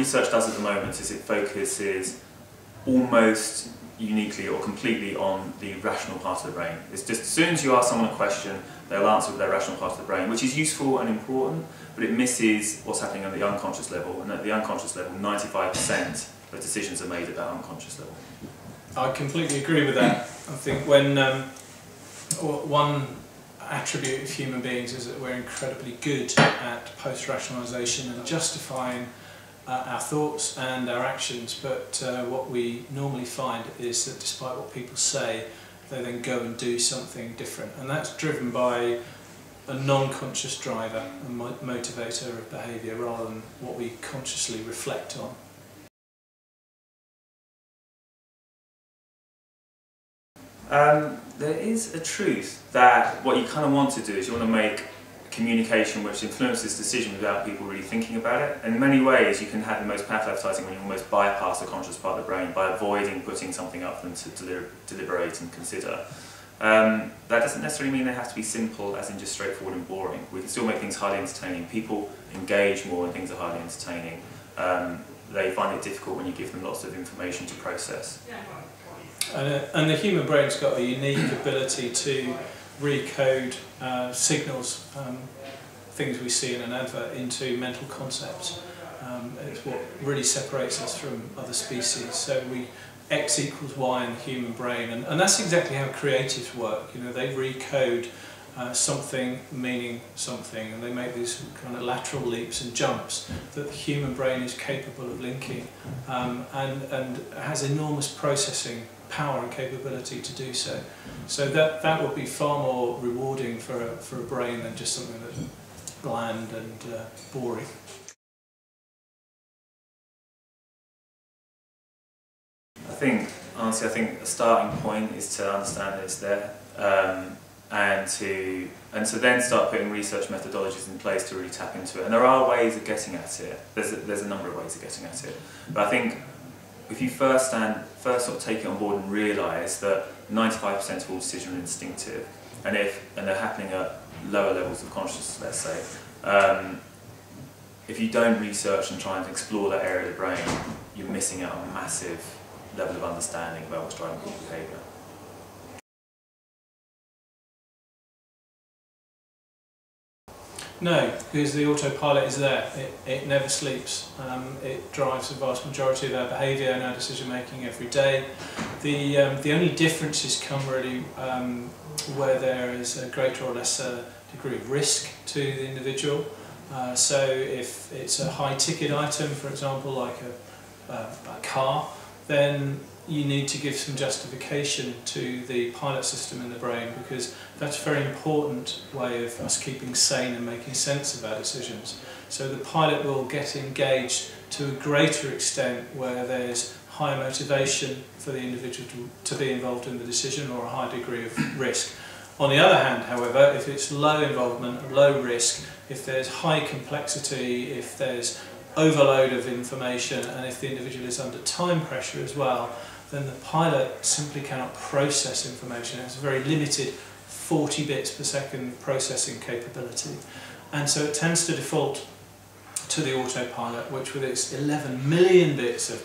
research does at the moment is it focuses almost uniquely or completely on the rational part of the brain. It's just as soon as you ask someone a question, they'll answer with their rational part of the brain, which is useful and important, but it misses what's happening at the unconscious level. And at the unconscious level, 95% of decisions are made at that unconscious level. I completely agree with that. I think when one attribute of human beings is that we're incredibly good at post-rationalisation and justifying our thoughts and our actions, but what we normally find is that despite what people say, they then go and do something different, and that's driven by a non-conscious driver, a motivator of behaviour, rather than what we consciously reflect on. There is a truth that what you kind of want to do is you want to make communication which influences decision without people really thinking about it. In many ways you can have the most powerful advertising when you almost bypass the conscious part of the brain by avoiding putting something up for them to deliberate and consider. That doesn't necessarily mean they have to be simple as in just straightforward and boring. We can still make things highly entertaining. People engage more when things are highly entertaining. They find it difficult when you give them lots of information to process. And the human brain's got a unique ability to recode signals, things we see in an advert, into mental concepts. It's what really separates us from other species. So X equals Y in the human brain, and that's exactly how creatives work. You know, they recode something meaning something, and they make these kind of lateral leaps and jumps that the human brain is capable of linking, and has enormous processing power and capability to do so. So that would be far more rewarding for a brain than just something that's bland and boring. Honestly, I think the starting point is to understand that it's there, and to then start putting research methodologies in place to really tap into it. And there are ways of getting at it. There's a number of ways of getting at it. But I think if you first sort of take it on board and realise that 95% of all decisions are instinctive, and they're happening at lower levels of consciousness, let's say, if you don't research and try and explore that area of the brain, you're missing out on a massive level of understanding about what's driving people's behaviour. No, because the autopilot is there. It never sleeps. It drives the vast majority of our behaviour and our decision making every day. The only differences come really where there is a greater or lesser degree of risk to the individual. So if it's a high ticket item, for example, like a car, then you need to give some justification to the pilot system in the brain, because that's a very important way of us keeping sane and making sense of our decisions. So the pilot will get engaged to a greater extent where there's higher motivation for the individual to be involved in the decision, or a high degree of risk. On the other hand, however, if it's low involvement, low risk, if there's high complexity, if there's overload of information, and if the individual is under time pressure as well, then the pilot simply cannot process information. It has a very limited 40 bits per second processing capability, and so it tends to default to the autopilot, which with its 11 million bits of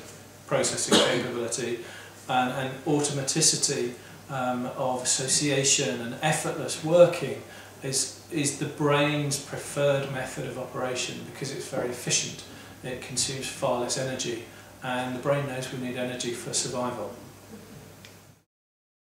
processing capability and automaticity of association and effortless working is the brain's preferred method of operation, because it's very efficient. It consumes far less energy, and the brain knows we need energy for survival.